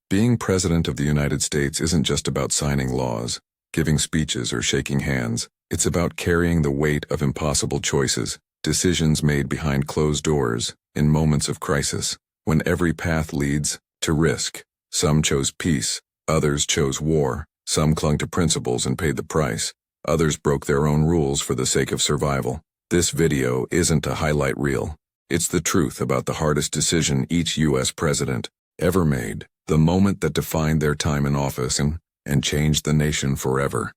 Being President of the United States isn't just about signing laws, giving speeches, or shaking hands. It's about carrying the weight of impossible choices, decisions made behind closed doors, in moments of crisis, when every path leads to risk. Some chose peace, others chose war, some clung to principles and paid the price, others broke their own rules for the sake of survival. This video isn't a highlight reel. It's the truth about the hardest decision each U.S. president ever made, the moment that defined their time in office and changed the nation forever.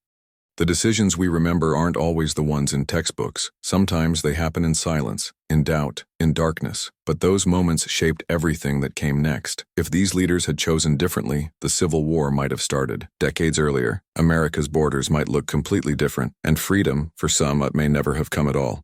The decisions we remember aren't always the ones in textbooks. Sometimes they happen in silence, in doubt, in darkness. But those moments shaped everything that came next. If these leaders had chosen differently, the Civil War might have started. Decades earlier, America's borders might look completely different, and freedom, for some, may never have come at all.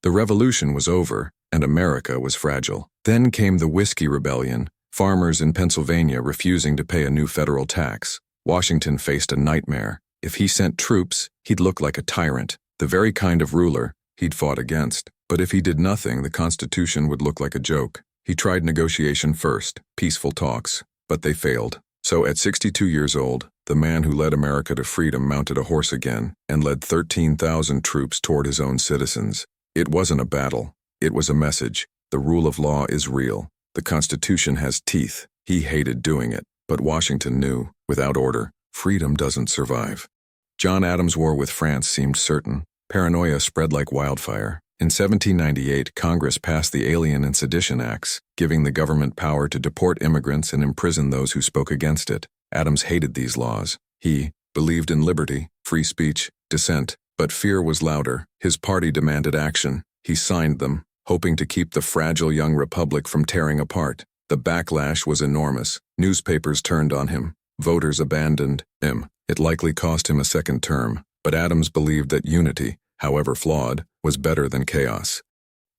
The Revolution was over, and America was fragile. Then came the Whiskey Rebellion, farmers in Pennsylvania refusing to pay a new federal tax. Washington faced a nightmare. If he sent troops, he'd look like a tyrant, the very kind of ruler he'd fought against. But if he did nothing, the Constitution would look like a joke. He tried negotiation first, peaceful talks, but they failed. So at 62 years old, the man who led America to freedom mounted a horse again and led 13,000 troops toward his own citizens. It wasn't a battle. It was a message. The rule of law is real. The Constitution has teeth. He hated doing it, but Washington knew, without order, freedom doesn't survive. John Adams' war with France seemed certain. Paranoia spread like wildfire. In 1798, Congress passed the Alien and Sedition Acts, giving the government power to deport immigrants and imprison those who spoke against it. Adams hated these laws. He believed in liberty, free speech, dissent, but fear was louder. His party demanded action. He signed them, hoping to keep the fragile young republic from tearing apart. The backlash was enormous. Newspapers turned on him. Voters abandoned him. It likely cost him a second term, but Adams believed that unity, however flawed, was better than chaos.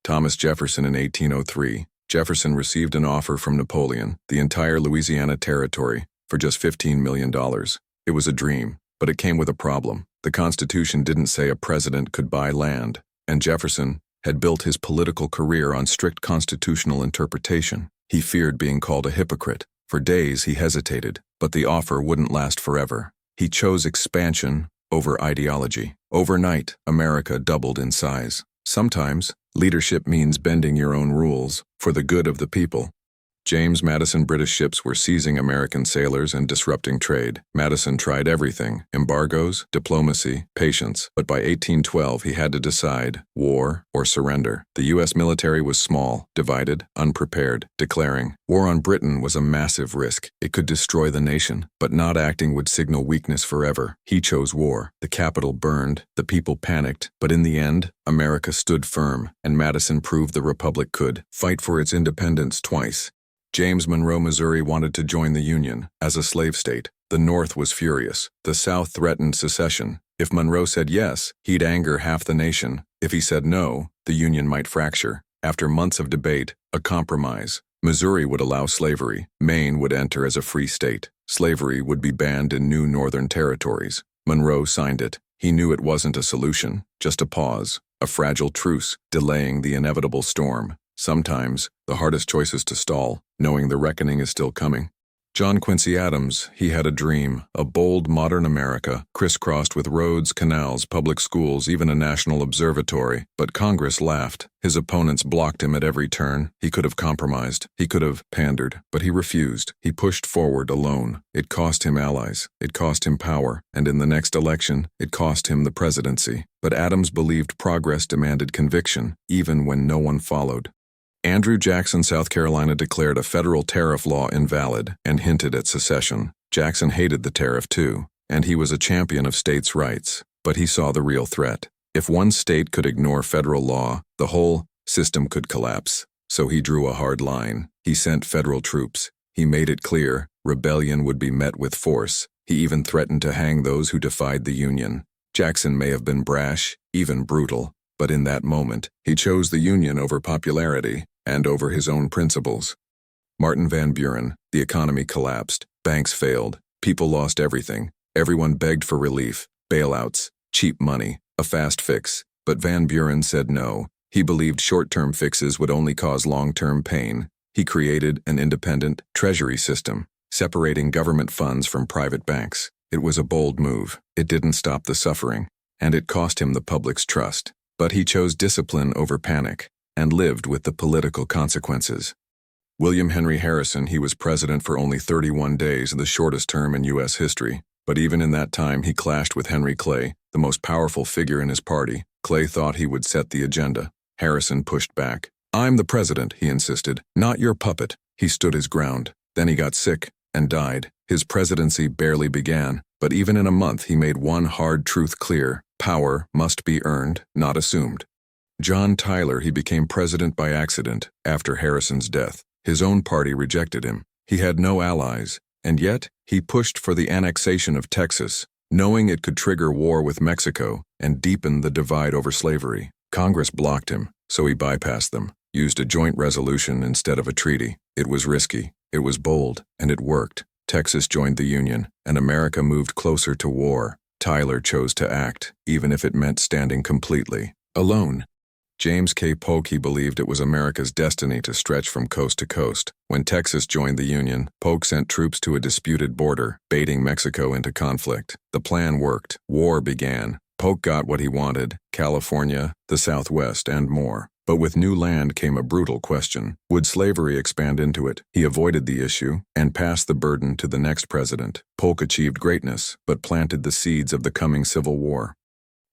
Thomas Jefferson in 1803. Jefferson received an offer from Napoleon, the entire Louisiana Territory, for just $15 million. It was a dream, but it came with a problem. The Constitution didn't say a president could buy land, and Jefferson had built his political career on strict constitutional interpretation. He feared being called a hypocrite. For days he hesitated, but the offer wouldn't last forever. He chose expansion over ideology. Overnight, America doubled in size. Sometimes, leadership means bending your own rules for the good of the people. James Madison British ships were seizing American sailors and disrupting trade. Madison tried everything: embargoes, diplomacy, patience. But by 1812 he had to decide: war or surrender. The U.S. military was small, divided, unprepared, declaring war on Britain was a massive risk. It could destroy the nation, but not acting would signal weakness forever. He chose war. The Capitol burned, the people panicked, but in the end, America stood firm, and Madison proved the Republic could fight for its independence twice. James Monroe, Missouri wanted to join the Union as a slave state. The North was furious. The South threatened secession. If Monroe said yes, he'd anger half the nation. If he said no, the Union might fracture. After months of debate, a compromise. Missouri would allow slavery. Maine would enter as a free state. Slavery would be banned in new northern territories. Monroe signed it. He knew it wasn't a solution, just a pause, a fragile truce, delaying the inevitable storm. Sometimes, the hardest choice is to stall, knowing the reckoning is still coming. John Quincy Adams, he had a dream, a bold modern America, crisscrossed with roads, canals, public schools, even a national observatory. But Congress laughed. His opponents blocked him at every turn. He could have compromised. He could have pandered. But he refused. He pushed forward alone. It cost him allies. It cost him power. And in the next election, it cost him the presidency. But Adams believed progress demanded conviction, even when no one followed. Andrew Jackson, South Carolina, declared a federal tariff law invalid and hinted at secession. Jackson hated the tariff too, and he was a champion of states' rights. But he saw the real threat. If one state could ignore federal law, the whole system could collapse. So he drew a hard line. He sent federal troops. He made it clear rebellion would be met with force. He even threatened to hang those who defied the Union. Jackson may have been brash, even brutal, but in that moment, he chose the Union over popularity and over his own principles. Martin Van Buren, the economy collapsed, banks failed, people lost everything, everyone begged for relief, bailouts, cheap money, a fast fix. But Van Buren said no. He believed short-term fixes would only cause long-term pain. He created an independent treasury system. separating government funds from private banks. It was a bold move. It didn't stop the suffering, and it cost him the public's trust. But he chose discipline over panic, and lived with the political consequences. William Henry Harrison, he was president for only 31 days, the shortest term in U.S. history. But even in that time, he clashed with Henry Clay, the most powerful figure in his party. Clay thought he would set the agenda. Harrison pushed back. "I'm the president," he insisted, "not your puppet." He stood his ground. Then he got sick and died. His presidency barely began, but even in a month he made one hard truth clear: power must be earned, not assumed. John Tyler, he became president by accident after Harrison's death. His own party rejected him. He had no allies, and yet he pushed for the annexation of Texas, knowing it could trigger war with Mexico and deepen the divide over slavery. Congress blocked him, so he bypassed them, used a joint resolution instead of a treaty. It was risky, it was bold, and it worked. Texas joined the Union, and America moved closer to war. Tyler chose to act, even if it meant standing completely alone. James K. Polk, he believed it was America's destiny to stretch from coast to coast. When Texas joined the Union, Polk sent troops to a disputed border, baiting Mexico into conflict. The plan worked. War began. Polk got what he wanted: California, the Southwest, and more. But with new land came a brutal question. Would slavery expand into it? He avoided the issue and passed the burden to the next president. Polk achieved greatness, but planted the seeds of the coming Civil War.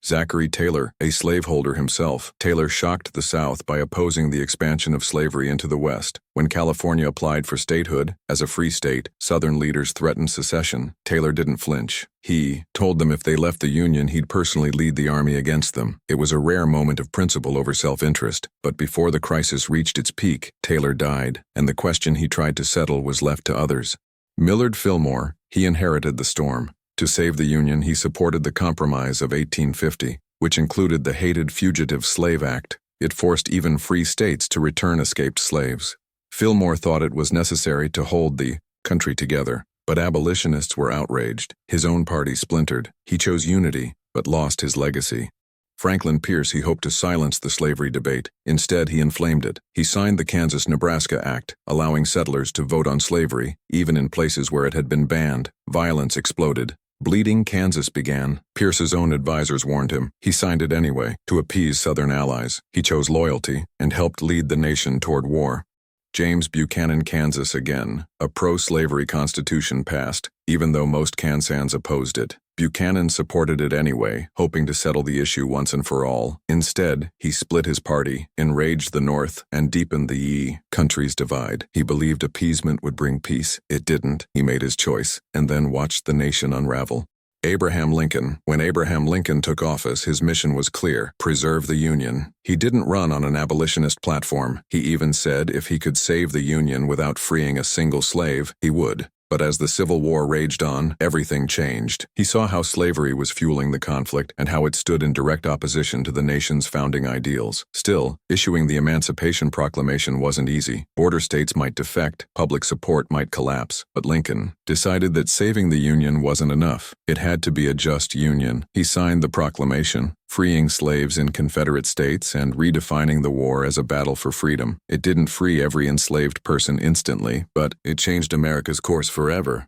Zachary Taylor, a slaveholder himself, Taylor shocked the South by opposing the expansion of slavery into the West. When California applied for statehood as a free state, Southern leaders threatened secession. Taylor didn't flinch. He told them if they left the Union, he'd personally lead the army against them. It was a rare moment of principle over self-interest, but before the crisis reached its peak, Taylor died, and the question he tried to settle was left to others. Millard Fillmore, he inherited the storm. To save the Union, he supported the Compromise of 1850, which included the hated Fugitive Slave Act. It forced even free states to return escaped slaves. Fillmore thought it was necessary to hold the country together, but abolitionists were outraged. His own party splintered. He chose unity, but lost his legacy. Franklin Pierce, he hoped to silence the slavery debate. Instead, he inflamed it. He signed the Kansas-Nebraska Act, allowing settlers to vote on slavery, even in places where it had been banned. Violence exploded. Bleeding Kansas began. Pierce's own advisors warned him. He signed it anyway, to appease Southern allies. He chose loyalty and helped lead the nation toward war. James Buchanan, Kansas again. A pro-slavery constitution passed, even though most Kansans opposed it. Buchanan supported it anyway, hoping to settle the issue once and for all. Instead, he split his party, enraged the North, and deepened the country's divide. He believed appeasement would bring peace. It didn't. He made his choice, and then watched the nation unravel. Abraham Lincoln. When Abraham Lincoln took office, his mission was clear: preserve the Union. He didn't run on an abolitionist platform. He even said if he could save the Union without freeing a single slave, he would. But as the Civil War raged on, everything changed. He saw how slavery was fueling the conflict and how it stood in direct opposition to the nation's founding ideals. Still, issuing the Emancipation Proclamation wasn't easy. Border states might defect, public support might collapse, but Lincoln decided that saving the Union wasn't enough. It had to be a just Union. He signed the proclamation, freeing slaves in Confederate states and redefining the war as a battle for freedom. It didn't free every enslaved person instantly, but it changed America's course forever.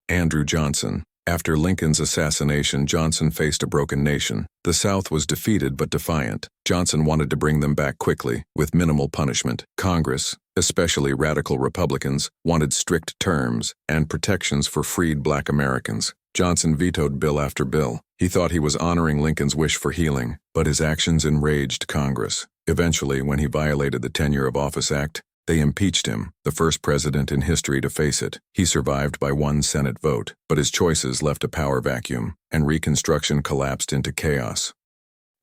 Andrew Johnson. After Lincoln's assassination, Johnson faced a broken nation. The South was defeated but defiant. Johnson wanted to bring them back quickly, with minimal punishment. Congress, especially radical Republicans, wanted strict terms and protections for freed Black Americans. Johnson vetoed bill after bill. He thought he was honoring Lincoln's wish for healing, but his actions enraged Congress. Eventually, when he violated the Tenure of Office Act, they impeached him, the first president in history to face it. He survived by one Senate vote, but his choices left a power vacuum, and Reconstruction collapsed into chaos.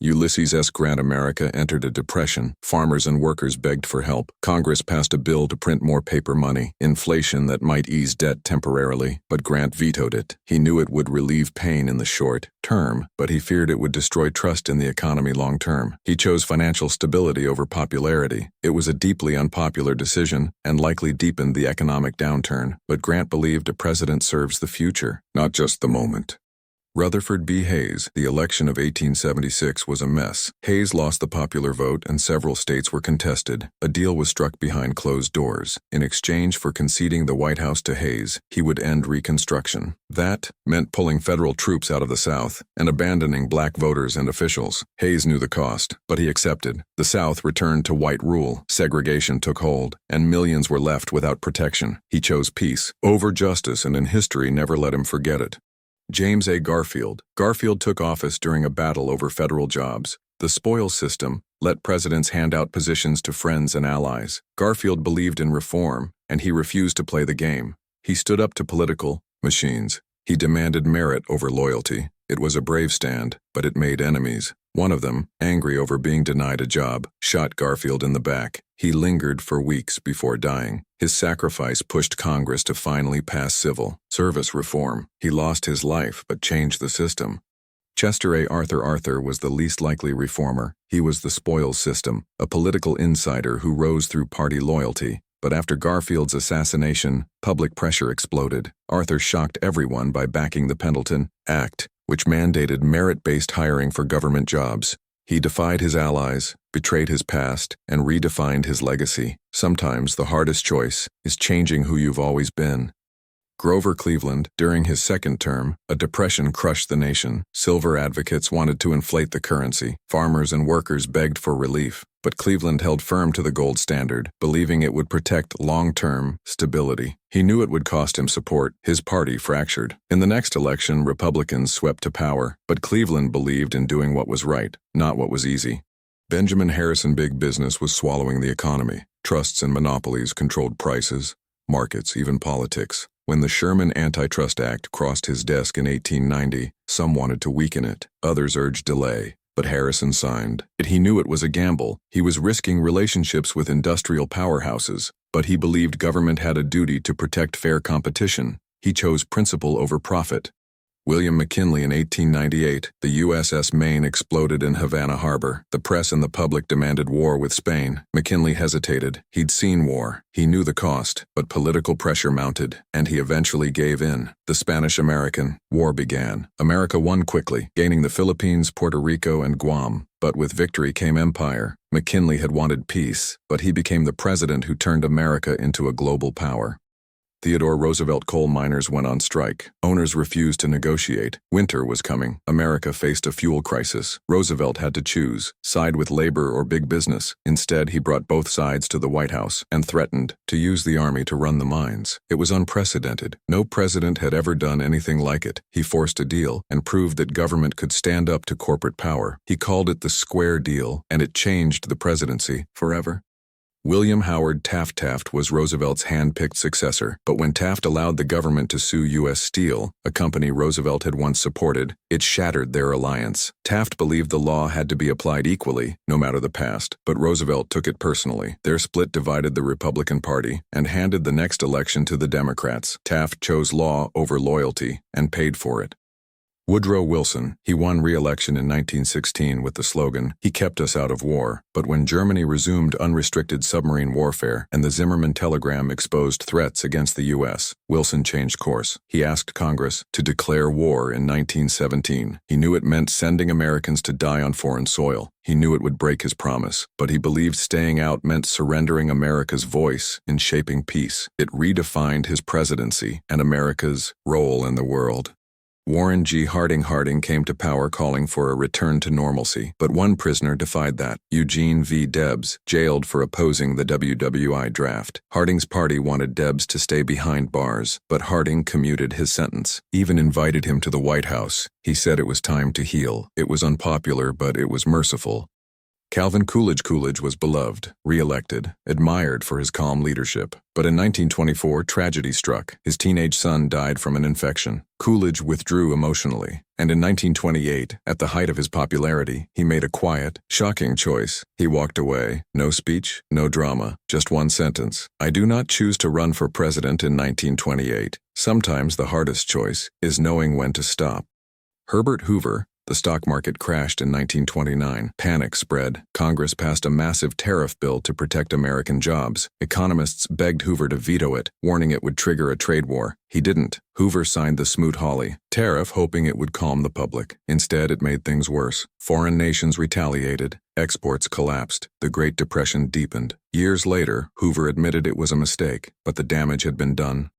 Ulysses S. Grant America entered a depression. Farmers and workers begged for help. Congress passed a bill to print more paper money, inflation that might ease debt temporarily, but Grant vetoed it. He knew it would relieve pain in the short term, but he feared it would destroy trust in the economy long term. He chose financial stability over popularity. It was a deeply unpopular decision and likely deepened the economic downturn, but Grant believed a president serves the future, not just the moment. Rutherford B. Hayes. The election of 1876 was a mess. Hayes lost the popular vote and several states were contested. A deal was struck behind closed doors. In exchange for conceding the White House to Hayes, he would end Reconstruction. That meant pulling federal troops out of the South and abandoning black voters and officials. Hayes knew the cost, but he accepted. The South returned to white rule, segregation took hold, and millions were left without protection. He chose peace over justice, and in history never let him forget it. James A. Garfield. Garfield took office during a battle over federal jobs. The spoils system let presidents hand out positions to friends and allies. Garfield believed in reform, and he refused to play the game. He stood up to political machines. He demanded merit over loyalty. It was a brave stand, but it made enemies. One of them, angry over being denied a job, shot Garfield in the back. He lingered for weeks before dying. His sacrifice pushed Congress to finally pass civil service reform. He lost his life but changed the system. Chester A. Arthur was the least likely reformer. He was the spoils system, a political insider who rose through party loyalty. But after Garfield's assassination, public pressure exploded. Arthur shocked everyone by backing the Pendleton Act, which mandated merit-based hiring for government jobs. He defied his allies, betrayed his past, and redefined his legacy. Sometimes the hardest choice is changing who you've always been. Grover Cleveland. During his second term, a depression crushed the nation. Silver advocates wanted to inflate the currency. Farmers and workers begged for relief. But Cleveland held firm to the gold standard, believing it would protect long-term stability. He knew it would cost him support. His party fractured. In the next election, Republicans swept to power, but Cleveland believed in doing what was right, not what was easy. Benjamin Harrison. Big business was swallowing the economy. Trusts and monopolies controlled prices, markets, even politics. When the Sherman Antitrust Act crossed his desk in 1890, some wanted to weaken it. Others urged delay. But Harrison signed. He knew it was a gamble. He was risking relationships with industrial powerhouses, but he believed government had a duty to protect fair competition. He chose principle over profit. William McKinley. In 1898, the USS Maine exploded in Havana Harbor. The press and the public demanded war with Spain. McKinley hesitated. He'd seen war. He knew the cost, but political pressure mounted, and he eventually gave in. The Spanish-American War began. America won quickly, gaining the Philippines, Puerto Rico, and Guam. But with victory came empire. McKinley had wanted peace, but he became the president who turned America into a global power. Theodore Roosevelt. Coal miners went on strike. Owners refused to negotiate. Winter was coming. America faced a fuel crisis. Roosevelt had to choose, side with labor or big business. Instead, he brought both sides to the White House and threatened to use the army to run the mines. It was unprecedented. No president had ever done anything like it. He forced a deal and proved that government could stand up to corporate power. He called it the Square Deal, and it changed the presidency forever. William Howard Taft. Taft was Roosevelt's hand-picked successor, but when Taft allowed the government to sue U.S. Steel, a company Roosevelt had once supported, it shattered their alliance. Taft believed the law had to be applied equally, no matter the past, but Roosevelt took it personally. Their split divided the Republican Party and handed the next election to the Democrats. Taft chose law over loyalty and paid for it. Woodrow Wilson. He won re-election in 1916 with the slogan, "He kept us out of war." But when Germany resumed unrestricted submarine warfare and the Zimmerman telegram exposed threats against the U.S., Wilson changed course. He asked Congress to declare war in 1917. He knew it meant sending Americans to die on foreign soil. He knew it would break his promise, but he believed staying out meant surrendering America's voice in shaping peace. It redefined his presidency and America's role in the world. Warren G. Harding came to power calling for a return to normalcy, but one prisoner defied that, Eugene V. Debs, jailed for opposing the WWI draft. Harding's party wanted Debs to stay behind bars, but Harding commuted his sentence, even invited him to the White House. He said it was time to heal. It was unpopular, but it was merciful. Calvin Coolidge. Coolidge was beloved, re-elected, admired for his calm leadership. But in 1924, tragedy struck. His teenage son died from an infection. Coolidge withdrew emotionally, and in 1928, at the height of his popularity, he made a quiet, shocking choice. He walked away. No speech, no drama, just one sentence. "I do not choose to run for president in 1928. Sometimes the hardest choice is knowing when to stop." Herbert Hoover. The stock market crashed in 1929. Panic spread. Congress passed a massive tariff bill to protect American jobs. Economists begged Hoover to veto it, warning it would trigger a trade war. He didn't. Hoover signed the Smoot-Hawley tariff, hoping it would calm the public. Instead, it made things worse. Foreign nations retaliated. Exports collapsed. The Great Depression deepened. Years later, Hoover admitted it was a mistake, but the damage had been done.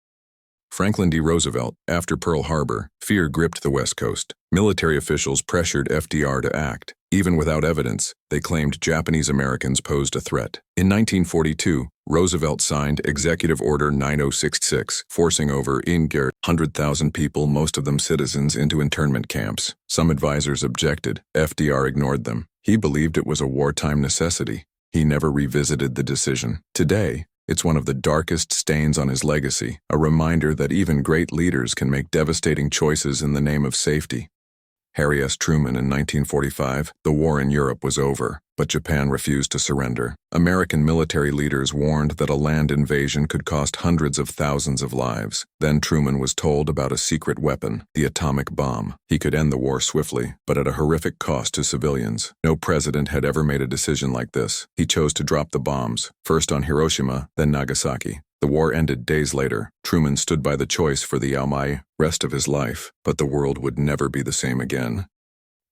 Franklin D. Roosevelt, after Pearl Harbor, fear gripped the West Coast. Military officials pressured FDR to act. Even without evidence, they claimed Japanese Americans posed a threat. In 1942, Roosevelt signed Executive Order 9066, forcing over 100,000 people, most of them citizens, into internment camps. Some advisors objected. FDR ignored them. He believed it was a wartime necessity. He never revisited the decision. Today, it's one of the darkest stains on his legacy, a reminder that even great leaders can make devastating choices in the name of safety. Harry S. Truman in 1945, the war in Europe was over, but Japan refused to surrender. American military leaders warned that a land invasion could cost hundreds of thousands of lives. Then Truman was told about a secret weapon, the atomic bomb. He could end the war swiftly, but at a horrific cost to civilians. No president had ever made a decision like this. He chose to drop the bombs, first on Hiroshima, then Nagasaki. The war ended days later. Truman stood by the choice for the rest of his life, but the world would never be the same again.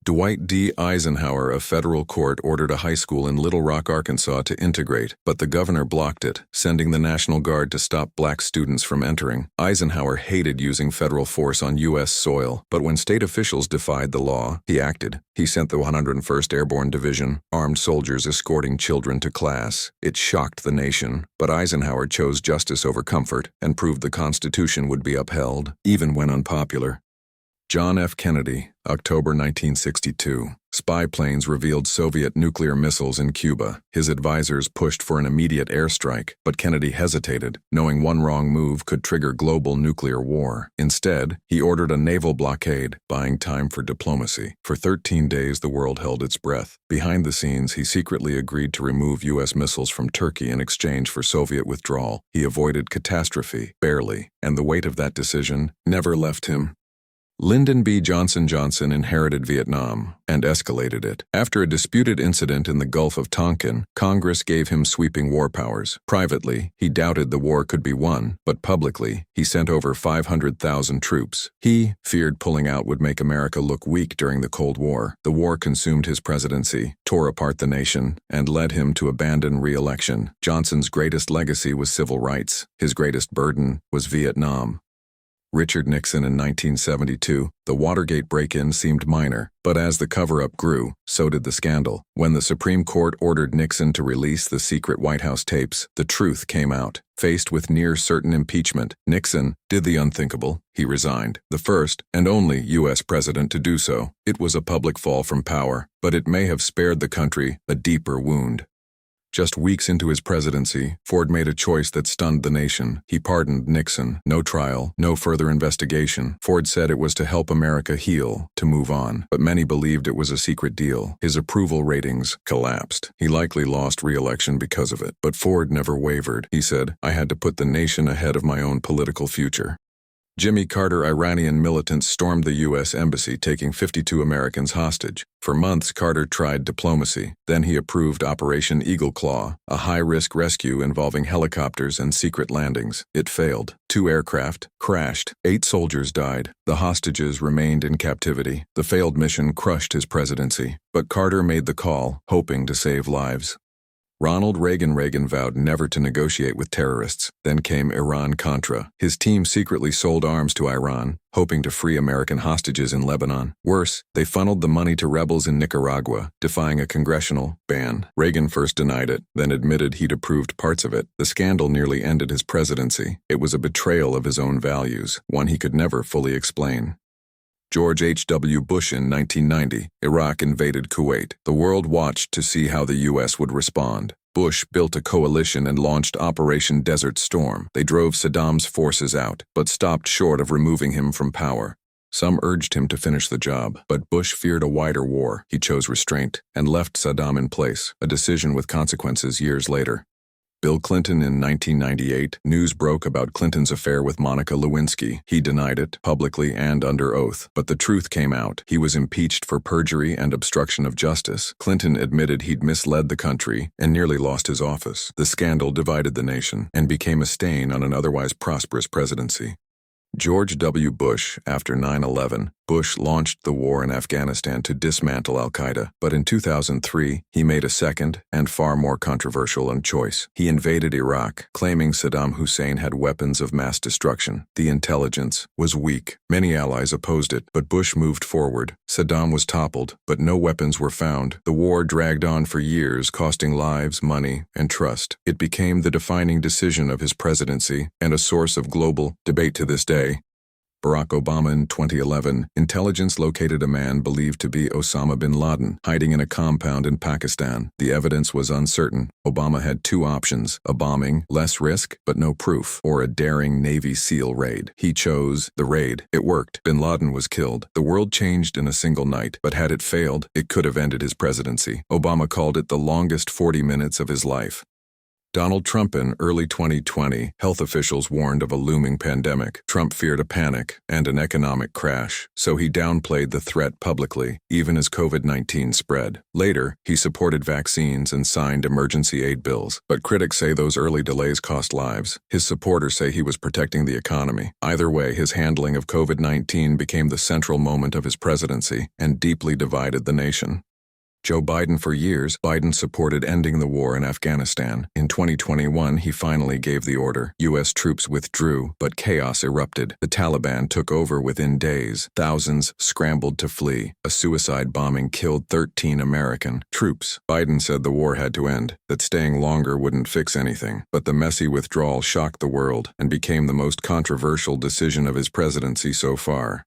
Dwight D. Eisenhower of federal court ordered a high school in Little Rock, Arkansas to integrate, but the governor blocked it, sending the National Guard to stop black students from entering. Eisenhower hated using federal force on U.S. soil, but when state officials defied the law, he acted. He sent the 101st Airborne Division, armed soldiers escorting children to class. It shocked the nation, but Eisenhower chose justice over comfort and proved the Constitution would be upheld, even when unpopular. John F. Kennedy, October 1962. Spy planes revealed Soviet nuclear missiles in Cuba. His advisors pushed for an immediate airstrike, but Kennedy hesitated, knowing one wrong move could trigger global nuclear war. Instead, he ordered a naval blockade, buying time for diplomacy. For 13 days, the world held its breath. Behind the scenes, he secretly agreed to remove U.S. missiles from Turkey in exchange for Soviet withdrawal. He avoided catastrophe, barely, and the weight of that decision never left him. Lyndon B. Johnson inherited Vietnam and escalated it. After a disputed incident in the Gulf of Tonkin, Congress gave him sweeping war powers. Privately, he doubted the war could be won, but publicly, he sent over 500,000 troops. He feared pulling out would make America look weak during the Cold War. The war consumed his presidency, tore apart the nation, and led him to abandon re-election. Johnson's greatest legacy was civil rights. His greatest burden was Vietnam. Richard Nixon in 1972, the Watergate break-in seemed minor, but as the cover-up grew, so did the scandal. When the Supreme Court ordered Nixon to release the secret White House tapes, the truth came out. Faced with near-certain impeachment, Nixon did the unthinkable. He resigned, the first and only U.S. president to do so. It was a public fall from power, but it may have spared the country a deeper wound. Just weeks into his presidency, Ford made a choice that stunned the nation. He pardoned Nixon. No trial, no further investigation. Ford said it was to help America heal, to move on, but many believed it was a secret deal. His approval ratings collapsed. He likely lost re-election because of it, but Ford never wavered. He said, "I had to put the nation ahead of my own political future." Jimmy Carter Iranian militants stormed the U.S. Embassy, taking 52 Americans hostage. For months, Carter tried diplomacy. Then he approved Operation Eagle Claw, a high-risk rescue involving helicopters and secret landings. It failed. 2 aircraft crashed. 8 soldiers died. The hostages remained in captivity. The failed mission crushed his presidency. But Carter made the call, hoping to save lives. Ronald Reagan vowed never to negotiate with terrorists. Then came Iran-Contra. His team secretly sold arms to Iran, hoping to free American hostages in Lebanon. Worse, they funneled the money to rebels in Nicaragua, defying a congressional ban. Reagan first denied it, then admitted he'd approved parts of it. The scandal nearly ended his presidency. It was a betrayal of his own values, one he could never fully explain. George H.W. Bush in 1990, Iraq invaded Kuwait. The world watched to see how the U.S. would respond. Bush built a coalition and launched Operation Desert Storm. They drove Saddam's forces out, but stopped short of removing him from power. Some urged him to finish the job, but Bush feared a wider war. He chose restraint and left Saddam in place, a decision with consequences years later. Bill Clinton in 1998, news broke about Clinton's affair with Monica Lewinsky. He denied it, publicly and under oath. But the truth came out. He was impeached for perjury and obstruction of justice. Clinton admitted he'd misled the country and nearly lost his office. The scandal divided the nation and became a stain on an otherwise prosperous presidency. George W. Bush, after 9/11, Bush launched the war in Afghanistan to dismantle al-Qaeda, but in 2003, he made a second and far more controversial choice. He invaded Iraq, claiming Saddam Hussein had weapons of mass destruction. The intelligence was weak. Many allies opposed it, but Bush moved forward. Saddam was toppled, but no weapons were found. The war dragged on for years, costing lives, money, and trust. It became the defining decision of his presidency and a source of global debate to this day. Barack Obama in 2011, intelligence located a man believed to be Osama bin Laden, hiding in a compound in Pakistan. The evidence was uncertain. Obama had two options: a bombing, less risk, but no proof, or a daring Navy SEAL raid. He chose the raid. It worked. Bin Laden was killed. The world changed in a single night, but had it failed, it could have ended his presidency. Obama called it the longest 40 minutes of his life. Donald Trump in early 2020, health officials warned of a looming pandemic. Trump feared a panic and an economic crash, so he downplayed the threat publicly, even as COVID-19 spread. Later, he supported vaccines and signed emergency aid bills, but critics say those early delays cost lives. His supporters say he was protecting the economy. Either way, his handling of COVID-19 became the central moment of his presidency and deeply divided the nation. Joe Biden. For years, Biden supported ending the war in Afghanistan. In 2021, he finally gave the order. U.S. troops withdrew, but chaos erupted. The Taliban took over within days. Thousands scrambled to flee. A suicide bombing killed 13 American troops. Biden said the war had to end, that staying longer wouldn't fix anything. But the messy withdrawal shocked the world and became the most controversial decision of his presidency so far.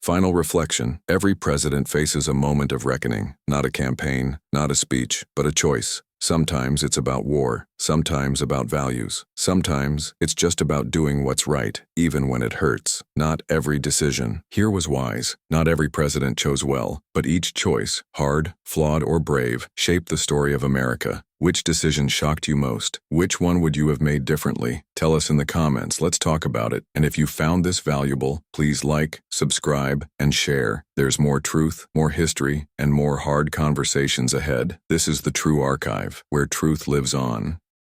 Final reflection. Every president faces a moment of reckoning. Not a campaign, not a speech, but a choice. Sometimes it's about war, sometimes about values. Sometimes it's just about doing what's right, even when it hurts. Not every decision here was wise. Not every president chose well, but each choice, hard, flawed, or brave, shaped the story of America. Which decision shocked you most? Which one would you have made differently? Tell us in the comments. Let's talk about it. And if you found this valuable, please like, subscribe, and share. There's more truth, more history, and more hard conversations ahead. This is the True Archive, where truth lives on.